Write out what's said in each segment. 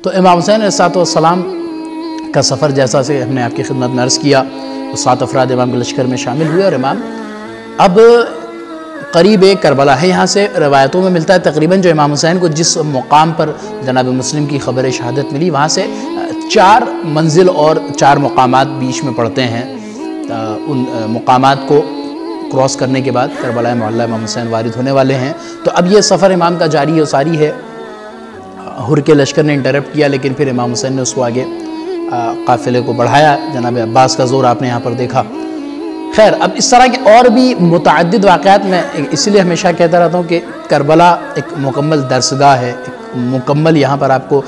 تو امام حسین علیہ السلام کا سفر جیسا سے ہم نے آپ کی خدمت میں عرض کیا، 7 افراد امام کے لشکر میں شامل ہوئے، اور امام اب قریب ایک کربلا ہے، یہاں سے روایتوں میں ملتا ہے تقریباً جو امام حسین کو جس مقام پر جناب مسلم کی خبر شہادت ملی، وہاں سے 4 منزل اور 4 مقامات بیچ میں پڑتے ہیں۔ ان مقامات کو کراس کرنے کے بعد کربلا معلیٰ امام حسین وارد ہونے والے ہیں۔ تو اب یہ سفر امام کا جاری و ساری ہے۔ حر کے لشکر نے انٹرپٹ کیا، لیکن پھر امام حسین نے اس کو آگے قافلے کو بڑھایا، جناب عباس کا زور آپ نے یہاں پر دیکھا۔ خیر، اب اس طرح کے اور بھی متعدد واقعات میں اس لیے ہمیشہ کہتا رہتا ہوں کہ کربلا ایک مکمل درسگاہ ہے، ایک مکمل یہاں پر آپ کو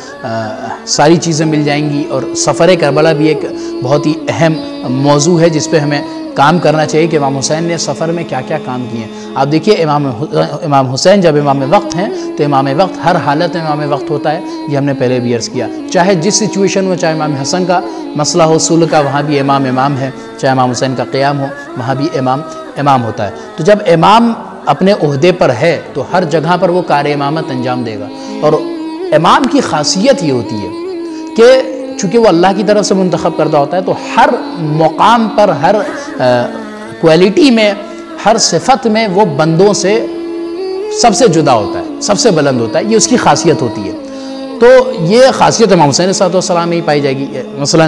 ساری چیزیں مل جائیں گی، اور سفر کربلا بھی ایک بہت ہی اہم موضوع ہے جس پہ ہمیں کام کرنا چاہیے کہ امام حسین نے سفر میں کیا کیا کام کیے ہیں۔ آپ دیکھیے امام حسین جب امام وقت ہیں تو امام وقت ہر حالت میں امام وقت ہوتا ہے، یہ ہم نے پہلے بھی عرض کیا، چاہے جس سچویشن میں، چاہے امام حسن کا مسئلہ ہو صلح کا، وہاں بھی امام ہے، چاہے امام حسین کا قیام ہو، وہاں بھی امام ہوتا ہے۔ تو جب امام اپنے عہدے پر ہے تو ہر جگہ پر وہ کار امامت انجام دے گا، اور امام کی خاصیت یہ ہوتی ہے کہ چونکہ وہ اللہ کی طرف سے منتخب کردہ ہوتا ہے، تو ہر مقام پر، ہر کوالٹی میں، ہر صفت میں وہ بندوں سے سب سے جدا ہوتا ہے، سب سے بلند ہوتا ہے، یہ اس کی خاصیت ہوتی ہے۔ تو یہ خاصیت امام حسین علیہ السلام میں ہی پائی جائے گی۔ مثلا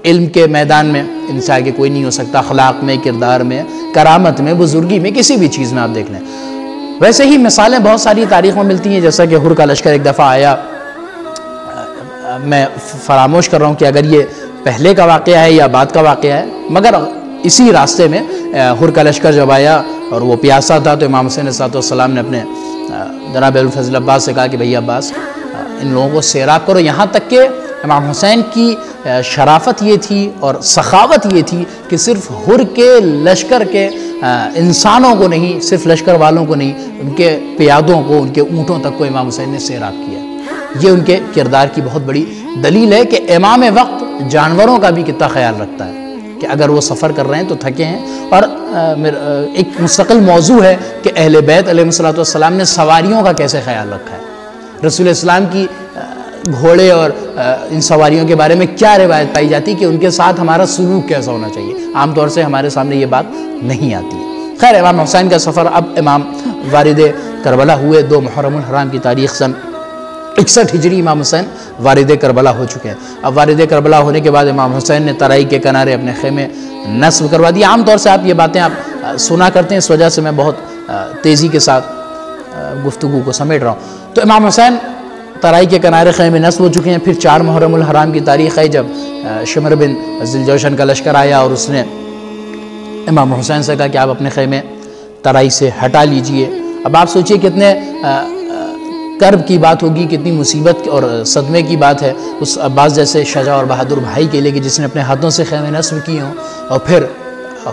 علم کے میدان میں ان سے آگے کوئی نہیں ہو سکتا، اخلاق میں، کردار میں، کرامت میں، بزرگی میں، کسی بھی چیز میں آپ دیکھ لیں۔ ویسے ہی مثالیں بہت ساری تاریخ میں ملتی ہیں، جیسا کہ حر کا لشکر ایک دفعہ آیا، میں فراموش کر رہا ہوں کہ اگر یہ پہلے کا واقعہ ہے یا بعد کا واقعہ ہے، مگر اسی راستے میں حر کا لشکر جب آیا اور وہ پیاسا تھا، تو امام حسین علیہ السلام نے اپنے جناب ابوالفضل عباس سے کہا کہ بھئی عباس، ان لوگوں کو سیراب کرو، یہاں تک کہ امام حسین کی شرافت یہ تھی اور سخاوت یہ تھی کہ صرف حر کے لشکر کے انسانوں کو نہیں، صرف لشکر والوں کو نہیں، ان کے پیادوں کو، ان کے اونٹوں تک کو امام حسین نے سیراب کیا۔ یہ ان کے کردار کی بہت بڑی دلیل ہے کہ امام وقت جانوروں کا بھی کتنا خیال رکھتا ہے، کہ اگر وہ سفر کر رہے ہیں تو تھکے ہیں۔ اور ایک مستقل موضوع ہے کہ اہل بیت علیہ السلام نے سواریوں کا کیسے خیال رکھا ہے، رسول اسلام کی گھوڑے اور ان سواریوں کے بارے میں کیا روایت پائی جاتی کہ ان کے ساتھ ہمارا سلوک کیسا ہونا چاہیے، عام طور سے ہمارے سامنے یہ بات نہیں آتی ہے۔ خیر، امام حسین کا سفر، اب امام وارد کربلا ہوئے، 2 محرم الحرام کی تاریخ سن 61 ہجری امام حسین وارد کربلا ہو چکے ہیں۔ اب وارد کربلا ہونے کے بعد امام حسین نے ترائی کے کنارے اپنے خیمے نصب کروا دیے۔ عام طور سے آپ یہ باتیں آپ سنا کرتے ہیں، اس وجہ سے میں بہت تیزی کے ساتھ گفتگو کو سمیٹ رہا ہوں۔ تو امام حسین ترائی کے کنارے خیمے نصب ہو چکے ہیں۔ پھر 4 محرم الحرام کی تاریخ ہے جب شمر بن ذوالجوشن کا لشکر آیا اور اس نے امام حسین سے کہا کہ آپ اپنے خیمے ترائی سے ہٹا لیجئے۔ اب آپ سوچئے کتنے کرب کی بات ہوگی، کتنی مصیبت اور صدمے کی بات ہے اس عباس جیسے شجاع اور بہادر بھائی کے لیے کہ جس نے اپنے ہاتھوں سے خیمے نصب کیے ہوں اور پھر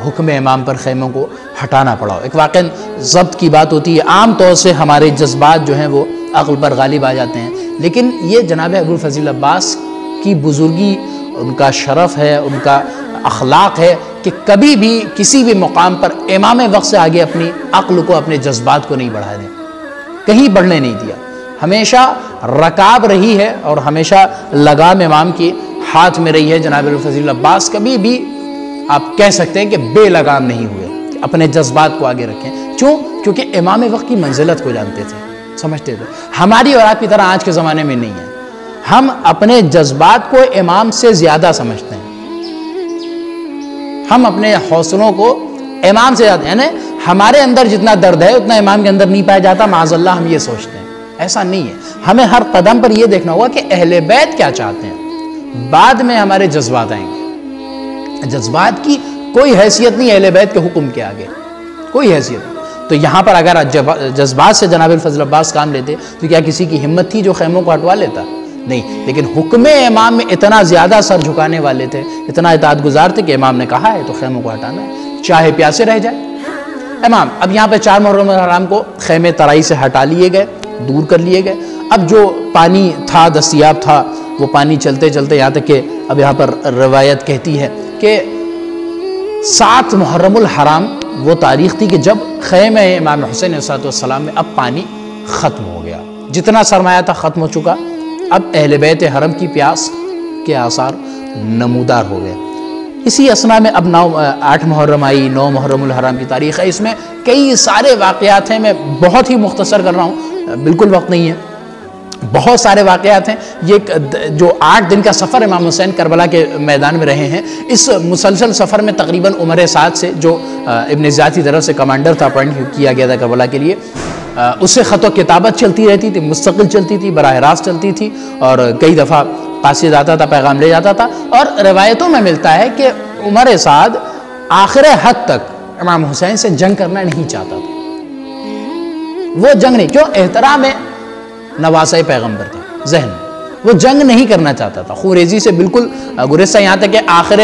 حکم امام پر خیموں کو ہٹانا پڑا ہو۔ ایک واقعاً ضبط کی بات ہوتی ہے۔ عام طور سے ہمارے جذبات جو ہیں وہ عقل پر غالب آ جاتے ہیں، لیکن یہ جناب ابوالفضل عباس کی بزرگی، ان کا شرف ہے، ان کا اخلاق ہے کہ کبھی بھی کسی بھی مقام پر امام وقت سے آگے اپنی عقل کو، اپنے جذبات کو نہیں بڑھانے، کہیں بڑھنے نہیں دیا۔ ہمیشہ رکاب رہی ہے اور ہمیشہ لگام امام کی ہاتھ میں رہی ہے۔ جناب ابوالفضل عباس کبھی بھی آپ کہہ سکتے ہیں کہ بے لگام نہیں ہوئے، اپنے جذبات کو آگے رکھیں۔ کیونکہ امام وقت کی منزلت کو جانتے تھے، سمجھتے تھے۔ ہماری اور آپ کی طرح آج کے زمانے میں نہیں ہے، ہم اپنے جذبات کو امام سے زیادہ سمجھتے ہیں، ہم اپنے حوصلوں کو امام سے زیادہ، یعنی ہمارے اندر جتنا درد ہے اتنا امام کے اندر نہیں پایا جاتا، معاذ اللہ ہم یہ سوچتے ہیں۔ ایسا نہیں ہے، ہمیں ہر قدم پر یہ دیکھنا ہوگا کہ اہل بیت کیا چاہتے ہیں، بعد میں ہمارے جذبات آئیں گے۔ جذبات کی کوئی حیثیت نہیں اہل بیت کے حکم کے آگے، کوئی حیثیت نہیں۔ تو یہاں پر اگر جذبات سے جناب الفضل عباس کام لیتے تو کیا کسی کی ہمت تھی جو خیموں کو ہٹوا لیتا؟ نہیں، لیکن حکم امام میں اتنا زیادہ سر جھکانے والے تھے، اتنا اطاعت گزار تھے کہ امام نے کہا ہے تو خیموں کو ہٹانا ہے، چاہے پیاسے رہ جائے امام۔ اب یہاں پہ 4 محرم الحرام کو خیمے ترائی سے ہٹا لیے گئے، دور کر لیے گئے۔ اب جو پانی تھا، دستیاب تھا، وہ پانی چلتے چلتے یہاں تک کہ اب یہاں پر روایت کہتی ہے کہ 7 محرم الحرام وہ تاریخ تھی کہ جب خیمہ امام حسین علیہ السلام میں اب پانی ختم ہو گیا، جتنا سرمایہ تھا ختم ہو چکا، اب اہل بیت حرم کی پیاس کے آثار نمودار ہو گئے۔ اسی اسنا میں اب 8 محرم آئی، 9 محرم الحرام کی تاریخ ہے، اس میں کئی سارے واقعات ہیں، میں بہت ہی مختصر کر رہا ہوں، بالکل وقت نہیں ہے، بہت سارے واقعات ہیں۔ یہ جو 8 دن کا سفر امام حسین کربلا کے میدان میں رہے ہیں، اس مسلسل سفر میں تقریباً عمر سعد سے، جو ابن زیاد کی طرف سے کمانڈر تھا، اپوائنٹ کیا گیا تھا کربلا کے لیے، اس سے خط و کتابت چلتی رہتی تھی، مستقل چلتی تھی، براہ راست چلتی تھی، اور کئی دفعہ قاصد آتا تھا، پیغام لے جاتا تھا۔ اور روایتوں میں ملتا ہے کہ عمر سعد آخر حد تک امام حسین سے جنگ کرنا نہیں چاہتا تھا، وہ جنگ نہیں، کیوں؟ احترام نواسۂ پیغمبر تھا ذہن میں، وہ جنگ نہیں کرنا چاہتا تھا، خوریزی سے بالکل گریزہ، یہاں تک کہ آخر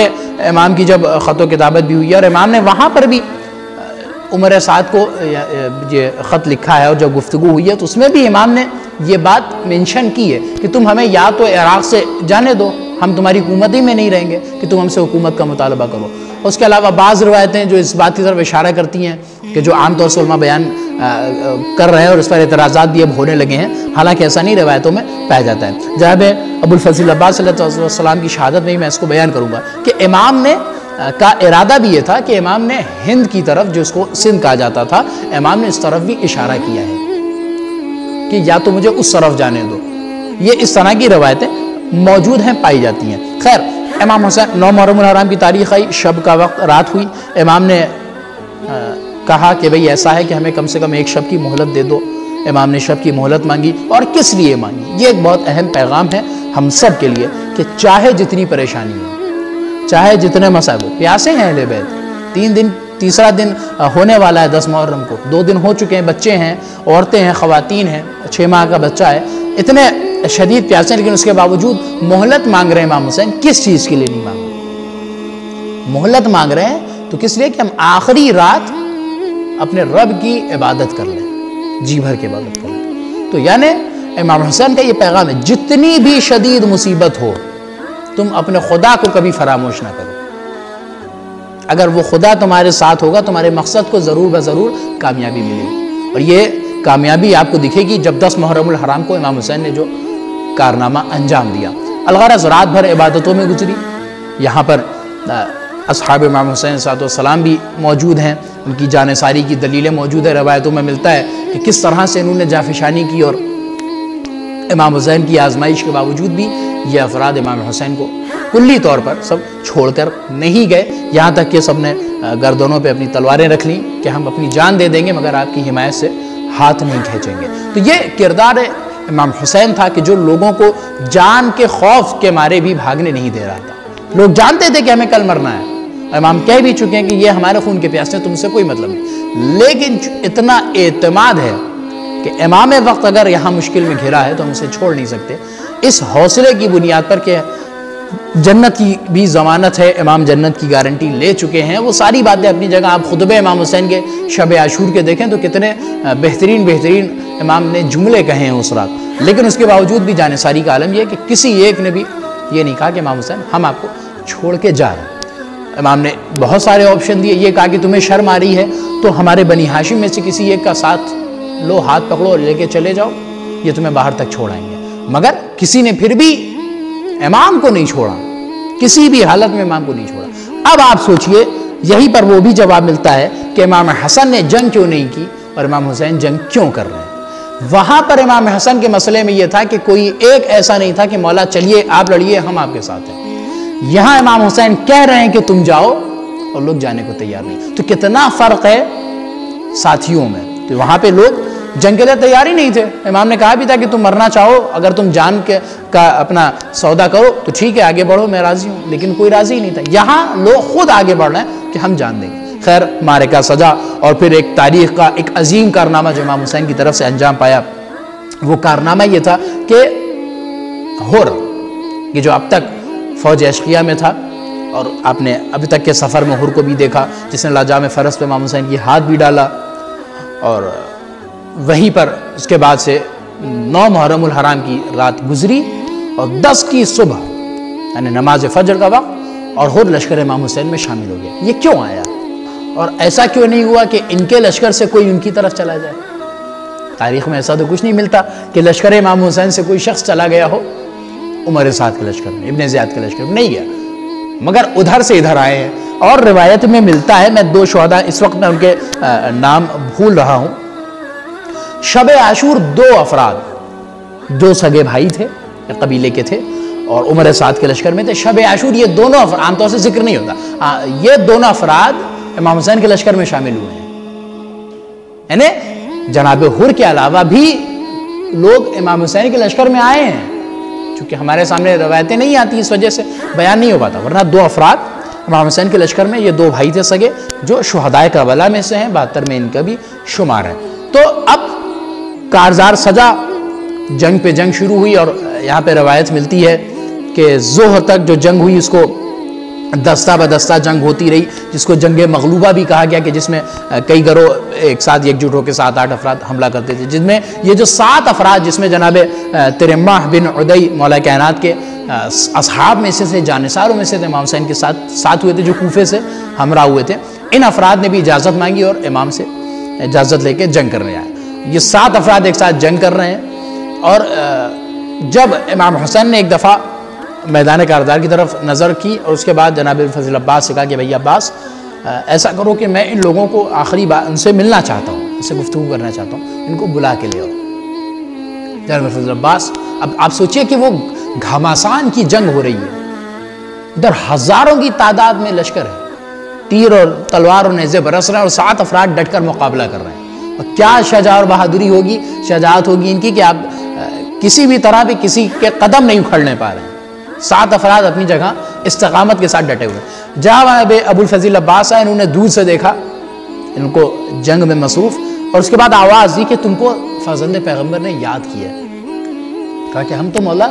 امام کی جب خط و کتابت بھی ہوئی ہے اور امام نے وہاں پر بھی عمر سعد کو یہ خط لکھا ہے، اور جب گفتگو ہوئی ہے تو اس میں بھی امام نے یہ بات منشن کی ہے کہ تم ہمیں یا تو عراق سے جانے دو، ہم تمہاری حکومت ہی میں نہیں رہیں گے کہ تم ہم سے حکومت کا مطالبہ کرو۔ اس کے علاوہ بعض روایتیں جو اس بات کی طرف اشارہ کرتی ہیں کہ جو عام طور سے علماء بیان کر رہے ہیں، اور اس پر اعتراضات بھی اب ہونے لگے ہیں، حالانکہ ایسا نہیں روایتوں میں پایا جاتا ہے۔ جناب ابو الفضل عباس صلی اللہ علیہ وسلم کی شہادت میں ہی میں اس کو بیان کروں گا کہ امام نے کا ارادہ بھی یہ تھا کہ امام نے ہند کی طرف، جو اس کو سندھ کہا جاتا تھا، امام نے اس طرف بھی اشارہ کیا ہے کہ یا تو مجھے اس طرف جانے دو۔ یہ اس طرح کی روایتیں موجود ہیں، پائی جاتی ہیں۔ خیر، امام حسین 9 محرم الحرام کی تاریخ آئی، شب کا وقت، رات ہوئی، امام نے کہا کہ بھئی ایسا ہے کہ ہمیں کم سے کم 1 شب کی مہلت دے دو۔ امام نے شب کی مہلت مانگی، اور کس لیے مانگی؟ یہ ایک بہت اہم پیغام ہے ہم سب کے لیے کہ چاہے جتنی پریشانی ہو، چاہے جتنے مصائب ہو، پیاسے ہیں اہل بیت، 3 دن، تیسرا دن ہونے والا ہے 10 محرم کو، 2 دن ہو چکے ہیں، بچے ہیں، عورتیں ہیں، خواتین ہیں، 6 ماہ کا بچہ ہے، اتنے شدید پیاسے ہیں، لیکن اس کے باوجود مہلت مانگ رہے ہیں امام حسین۔ کس چیز کے لیے نہیں مانگ رہے؟ مہلت مانگ رہے ہیں تو کس لیے کہ ہم آخری رات اپنے رب کی عبادت کر لیں، جی بھر کے عبادت کر لیں۔ تو یعنی امام حسین کا یہ پیغام ہے، جتنی بھی شدید مصیبت ہو، تم اپنے خدا کو کبھی فراموش نہ کرو، اگر وہ خدا تمہارے ساتھ ہوگا، تمہارے مقصد کو ضرور بضرور کامیابی ملے گی۔ اور یہ کامیابی آپ کو دکھے گی جب 10 محرم الحرام کو امام حسین نے جو کارنامہ انجام دیا۔ الغرض رات بھر عبادتوں میں گزری، یہاں پر اصحاب امام حسین صلی اللہ علیہ وسلم بھی موجود ہیں، ان کی جانثاری کی دلیلیں موجود ہیں، روایتوں میں ملتا ہے کہ کس طرح سے انہوں نے جافشانی کی، اور امام حسین کی آزمائش کے باوجود بھی یہ افراد امام حسین کو کلی طور پر سب چھوڑ کر نہیں گئے، یہاں تک کہ سب نے گردنوں پہ اپنی تلواریں رکھ لیں کہ ہم اپنی جان دے دیں گے مگر آپ کی حمایت سے ہاتھ نہیں کھینچیں گے۔ تو یہ کردار امام حسین تھا کہ جو لوگوں کو جان کے خوف کے مارے بھی بھاگنے نہیں دے رہا تھا۔ لوگ جانتے تھے کہ ہمیں کل مرنا ہے، امام کہہ بھی چکے ہیں کہ یہ ہمارے خون کے پیاسے ہیں، تم سے کوئی مطلب نہیں، لیکن اتنا اعتماد ہے کہ امام وقت اگر یہاں مشکل میں گھرا ہے تو ہم اسے چھوڑ نہیں سکتے۔ اس حوصلے کی بنیاد پر کہ جنت کی بھی ضمانت ہے، امام جنت کی گارنٹی لے چکے ہیں، وہ ساری باتیں اپنی جگہ۔ آپ خطبہ امام حسین کے شب عاشور کے دیکھیں تو کتنے بہترین امام نے جملے کہے ہیں اس رات، لیکن اس کے باوجود بھی جانثاری کا عالم یہ ہے کہ کسی ایک نے بھی یہ نہیں کہا کہ امام حسین ہم آپ کو چھوڑ کے جا رہے ہیں۔ امام نے بہت سارے آپشن دیے، یہ کہا کہ تمہیں شرم آ رہی ہے تو ہمارے بنی ہاشم میں سے کسی ایک کا ساتھ لو، ہاتھ پکڑو اور لے کے چلے جاؤ، یہ تمہیں باہر تک چھوڑائیں گے۔ مگر کسی نے پھر بھی امام کو نہیں چھوڑا، کسی بھی حالت میں امام کو نہیں چھوڑا۔ اب آپ سوچئے یہی پر وہ بھی جواب ملتا ہے کہ امام حسن نے جنگ کیوں نہیں کی اور امام حسین جنگ کیوں کر رہے ہیں۔ وہاں پر امام حسن کے مسئلے میں یہ تھا کہ کوئی ایک ایسا نہیں تھا کہ مولا چلیے آپ لڑیے ہم آپ کے ساتھ ہیں۔ یہاں امام حسین کہہ رہے ہیں کہ تم جاؤ اور لوگ جانے کو تیار نہیں۔ تو کتنا فرق ہے ساتھیوں میں۔ تو وہاں پہ لوگ جنگ کے لیے تیار ہی نہیں تھے۔ امام نے کہا بھی تھا کہ تم مرنا چاہو، اگر تم جان کا اپنا سودا کرو تو ٹھیک ہے آگے بڑھو، میں راضی ہوں، لیکن کوئی راضی ہی نہیں تھا۔ یہاں لوگ خود آگے بڑھ رہے ہیں کہ ہم جان دیں گے۔ خیر، معرکہ سجا اور پھر ایک تاریخ کا ایک عظیم کارنامہ جو امام حسین کی طرف سے انجام پایا، وہ کارنامہ یہ تھا کہ ہر کہ جو اب تک فوج اشقیہ میں تھا، اور آپ نے ابھی تک کے سفر میں ہر کو بھی دیکھا جس نے لاجام فرس پہ امام حسین کی ہاتھ بھی ڈالا، اور وہیں پر اس کے بعد سے 9 محرم الحرام کی رات گزری اور 10 کی صبح یعنی نماز فجر کا وقت اور ہر لشکر امام حسین میں شامل ہو گیا۔ یہ کیوں آیا اور ایسا کیوں نہیں ہوا کہ ان کے لشکر سے کوئی ان کی طرف چلا جائے؟ تاریخ میں ایسا تو کچھ نہیں ملتا کہ لشکر امام حسین سے کوئی شخص چلا گیا ہو عمر سعد کے لشکر میں، ابن زیاد کے لشکر میں نہیں گیا، مگر ادھر سے ادھر آئے ہیں۔ اور روایت میں ملتا ہے، میں 2 شہداء اس وقت میں ان کے نام بھول رہا ہوں، شب عاشور 2 افراد جو سگے بھائی تھے، قبیلے کے تھے اور عمر سعد کے لشکر میں تھے، شب عاشور یہ دونوں افراد، عام طور سے ذکر نہیں ہوتا، یہ دونوں افراد امام حسین کے لشکر میں شامل ہوئے ہیں۔ یعنی جناب حر کے علاوہ بھی لوگ امام حسین کے لشکر میں آئے ہیں، چونکہ ہمارے سامنے روایتیں نہیں آتی اس وجہ سے بیان نہیں ہو پاتا، ورنہ 2 افراد امام حسین کے لشکر میں، یہ 2 بھائی تھے سگے جو شہدائے کربلا میں سے ہیں، 72 میں ان کا بھی شمار ہے۔ تو اب کارزار سجا، جنگ پہ جنگ شروع ہوئی، اور یہاں پہ روایت ملتی ہے کہ ظہر تک جو جنگ ہوئی اس کو دستہ بدستہ جنگ ہوتی رہی، جس کو جنگ مغلوبہ بھی کہا گیا، کہ جس میں کئی گروہ ایک ساتھ ایک جٹ ہو کے 7-8 افراد حملہ کرتے تھے، جس میں یہ جو 7 افراد جس میں جناب ترماح بن عدی مولا کائنات کے اصحاب میں سے تھے، جانثاروں میں سے تھے، امام حسین کے ساتھ ہوئے تھے، جو کوفے سے ہمراہ ہوئے تھے، ان افراد نے بھی اجازت مانگی اور امام سے اجازت لے کے جنگ کرنے آئے۔ یہ 7 افراد ایک ساتھ جنگ کر رہے ہیں، اور جب امام حسین نے ایک دفعہ میدان کارزار کی طرف نظر کی اور اس کے بعد جناب فضل عباس سے کہا کہ بھئی عباس ایسا کرو کہ میں ان لوگوں کو آخری بار ان سے ملنا چاہتا ہوں، ان سے گفتگو کرنا چاہتا ہوں، ان کو بلا کے لے آؤ۔ جناب فضل عباس، اب آپ سوچئے کہ وہ گھماسان کی جنگ ہو رہی ہے، ادھر ہزاروں کی تعداد میں لشکر ہے، تیر اور تلوار اور نیزے برس رہے ہیں، اور 7 افراد ڈٹ کر مقابلہ کر رہے ہیں، اور کیا شجاعت اور بہادری ہوگی، شجاعت ہوگی ان کی کہ آپ کسی بھی طرح بھی کسی کے قدم نہیں اکھڑنے پا رہے ہیں۔ 7 افراد اپنی جگہ استقامت کے ساتھ ڈٹے ہوئے۔ جہاں ابو الفضل عباس آئے، انہوں نے دور سے دیکھا ان کو جنگ میں مصروف، اور اس کے بعد آواز دی کہ تم کو فرزند پیغمبر نے یاد کیا ہے۔ کہا کہ ہم تو مولا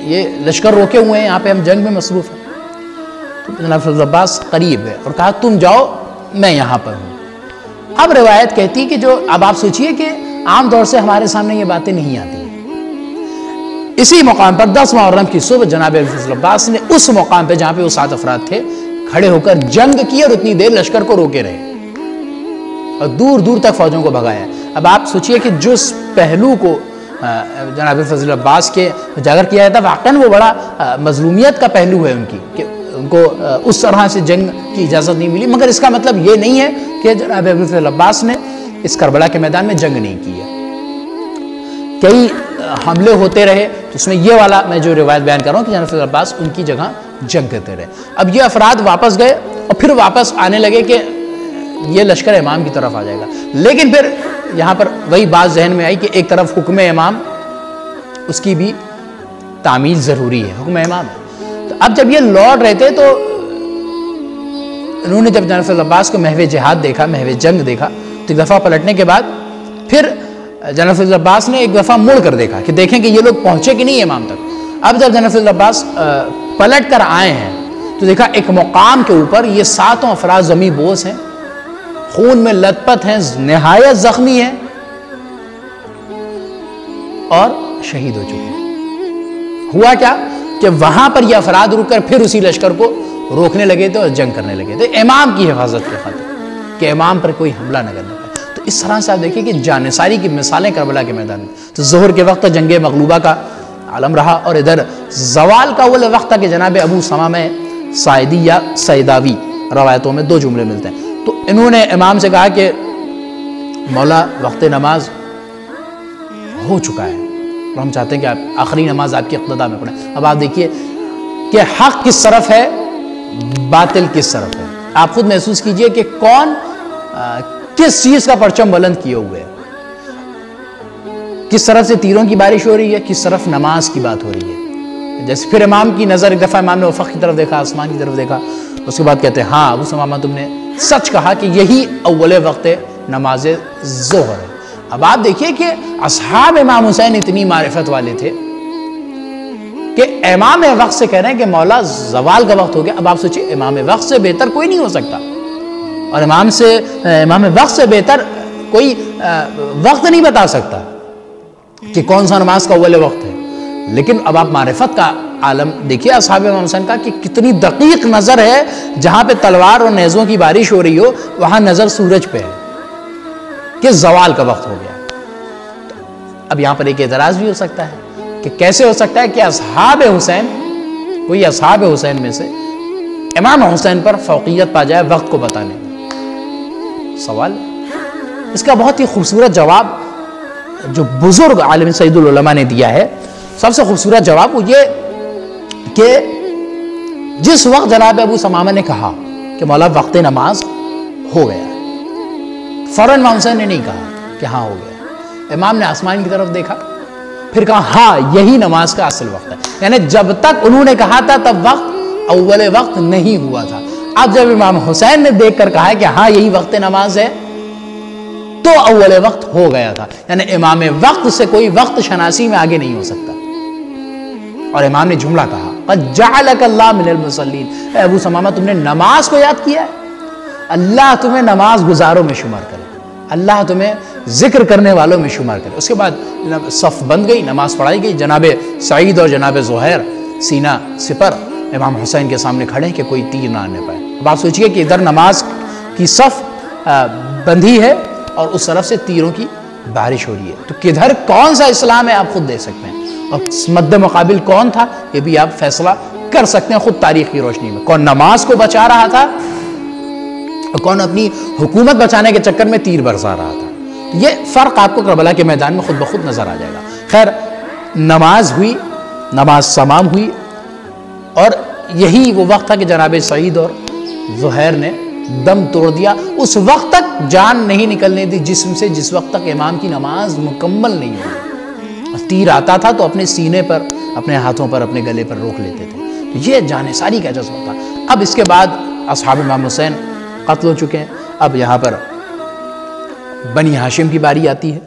یہ لشکر روکے ہوئے ہیں، یہاں پہ ہم جنگ میں مصروف ہیں۔ تو جناب فضل عباس قریب ہے اور کہا تم جاؤ، میں یہاں پر ہوں۔ اب روایت کہتی کہ جو اب آپ سوچئے کہ عام طور سے ہمارے سامنے یہ باتیں نہیں آتی، اسی مقام پر 10 محرم کی صبح جناب فضل عباس نے اس مقام پہ جہاں پہ وہ 7 افراد تھے کھڑے ہو کر جنگ کی، اور اتنی دیر لشکر کو روکے رہے اور دور دور تک فوجوں کو بھگایا۔ اب آپ سوچئے کہ جس پہلو کو جناب فضل عباس کے اجاگر کیا جاتا، واقعاً وہ بڑا مظلومیت کا پہلو ہے ان کی، کہ ان کو اس طرح سے جنگ کی اجازت نہیں ملی، مگر اس کا مطلب یہ نہیں ہے کہ جناب فضل عباس نے اس کربلا کے میدان میں جنگ نہیں کی ہے۔ کئی حملے ہوتے رہے، تو اس میں یہ والا میں جو روایت بیان کر رہا ہوں کہ جناب فضل عباس ان کی جگہ جنگ کرتے رہے۔ اب یہ افراد واپس گئے اور پھر واپس آنے لگے کہ یہ لشکر امام کی طرف آ جائے گا، لیکن پھر یہاں پر وہی بات ذہن میں آئی کہ ایک طرف حکم امام، اس کی بھی تعمیل ضروری ہے، حکم امام ہے۔ تو اب جب یہ لوٹ رہے تھے تو انہوں نے جب جناب فضل عباس کو محو جہاد دیکھا، محو جنگ دیکھا، تو ایک دفعہ پلٹنے کے بعد پھر جناب فضل عباس نے ایک دفعہ مڑ کر دیکھا کہ دیکھیں کہ یہ لوگ پہنچے کہ نہیں امام تک۔ اب جب جناب فضل عباس پلٹ کر آئے ہیں تو دیکھا ایک مقام کے اوپر یہ 7 افراد زمیں بوس ہیں، خون میں لت پت ہیں، نہایت زخمی ہیں اور شہید ہو چکے ہیں۔ ہوا کیا کہ وہاں پر یہ افراد رک کر پھر اسی لشکر کو روکنے لگے تھے اور جنگ کرنے لگے تھے امام کی حفاظت کے خاطر، کہ امام پر کوئی حملہ نہ کرنے پائے۔ تو اس طرح سے آپ دیکھیں کہ جانثاری کی مثالیں کربلا کے میدان میں۔ تو ظہر کے وقت جنگ مغلوبہ کا عالم رہا، اور ادھر زوال کا وہ وقت تھا کہ جناب ابو سمامہ سائدی یا سیداوی روایتوں میں 2 جملے ملتے ہیں، تو انہوں نے امام سے کہا کہ مولا وقت نماز ہو چکا ہے اور ہم چاہتے ہیں کہ آپ آخری نماز آپ کی اقتدا میں پڑھیں۔ اب آپ دیکھیے کہ حق کس طرف ہے، باطل کس طرف ہے۔ آپ خود محسوس کیجئے کہ کون کس چیز کا پرچم بلند کیے ہوئے ہے، کس طرف سے تیروں کی بارش ہو رہی ہے، کس طرف نماز کی بات ہو رہی ہے۔ جیسے پھر امام کی نظر، ایک دفعہ امام نے افق کی طرف دیکھا، آسمان کی طرف دیکھا، اس کے بعد کہتے ہیں ہاں ابو سمامہ تم نے سچ کہا کہ یہی اول وقت نماز ظہر ہے۔ اب آپ دیکھیے کہ اصحاب امام حسین اتنی معرفت والے تھے کہ امام وقت سے کہہ رہے ہیں کہ مولا زوال کا وقت ہو گیا۔ اب آپ سوچئے امام وقت سے بہتر کوئی نہیں ہو سکتا، اور امام وقت سے بہتر کوئی وقت نہیں بتا سکتا کہ کون سا نماز کا اول وقت ہے۔ لیکن اب آپ معرفت کا عالم دیکھیے اصحاب امام حسین کا کہ کتنی دقیق نظر ہے، جہاں پہ تلوار اور نیزوں کی بارش ہو رہی ہو وہاں نظر سورج پہ ہے کہ زوال کا وقت ہو گیا۔ اب یہاں پر ایک اعتراض بھی ہو سکتا ہے کہ کیسے ہو سکتا ہے کہ اصحاب حسین، کوئی اصحاب حسین میں سے امام حسین پر فوقیت پا جائے وقت کو بتانے میں؟ سوال اس کا بہت ہی خوبصورت جواب جو بزرگ عالم سید العلماء نے دیا ہے، سب سے خوبصورت جواب وہ یہ کہ جس وقت جناب ابو ثمامہ نے کہا کہ مولا وقت نماز ہو گیا، فوراً امام حسین نے نہیں کہا کہ ہاں ہو گیا، امام نے آسمان کی طرف دیکھا، پھر کہا ہاں یہی نماز کا اصل وقت ہے. یعنی جب تک انہوں نے کہا تھا تب وقت اول وقت نہیں ہوا تھا. اب جب امام حسین نے دیکھ کر کہا کہ ہاں یہی وقت نماز ہے تو اول وقت ہو گیا تھا. یعنی امام وقت سے کوئی وقت شناسی میں آگے نہیں ہو سکتا. اور امام نے جملہ کہا قد جعلک اللہ من المصلین، اے ابو ثمامہ تم نے نماز کو یاد کیا ہے، اللہ تمہیں نماز گزاروں میں شمار کرے، اللہ تمہیں ذکر کرنے والوں میں شمار کرے. اس کے بعد صف بند گئی، نماز پڑھائی گئی. جناب سعید اور جناب زہیر سینہ سپر امام حسین کے سامنے کھڑے ہیں کہ کوئی تیر نہ آنے پائے. اب آپ سوچئے کہ ادھر نماز کی صف بندھی ہے اور اس طرف سے تیروں کی بارش ہو رہی ہے، تو کدھر کون سا اسلام ہے آپ خود دیکھ سکتے ہیں. اور مد مقابل کون تھا یہ بھی آپ فیصلہ کر سکتے ہیں خود تاریخ کی روشنی میں. کون نماز کو بچا رہا تھا اور کون اپنی حکومت بچانے کے چکر میں تیر برسا رہا تھا. یہ فرق آپ کو کربلا کے میدان میں خود بخود نظر آ جائے گا. خیر نماز ہوئی، نماز تمام ہوئی، اور یہی وہ وقت تھا کہ جناب سعید اور زہیر نے دم توڑ دیا. اس وقت تک جان نہیں نکلنے دی جسم سے جس وقت تک امام کی نماز مکمل نہیں ہوئی. تیر آتا تھا تو اپنے سینے پر، اپنے ہاتھوں پر، اپنے گلے پر روک لیتے تھے. یہ جانے ساری کا جذبہ تھا. اب اس کے بعد اصحاب امام حسین قتل ہو چکے ہیں. اب یہاں پر بنی ہاشم کی باری آتی ہے.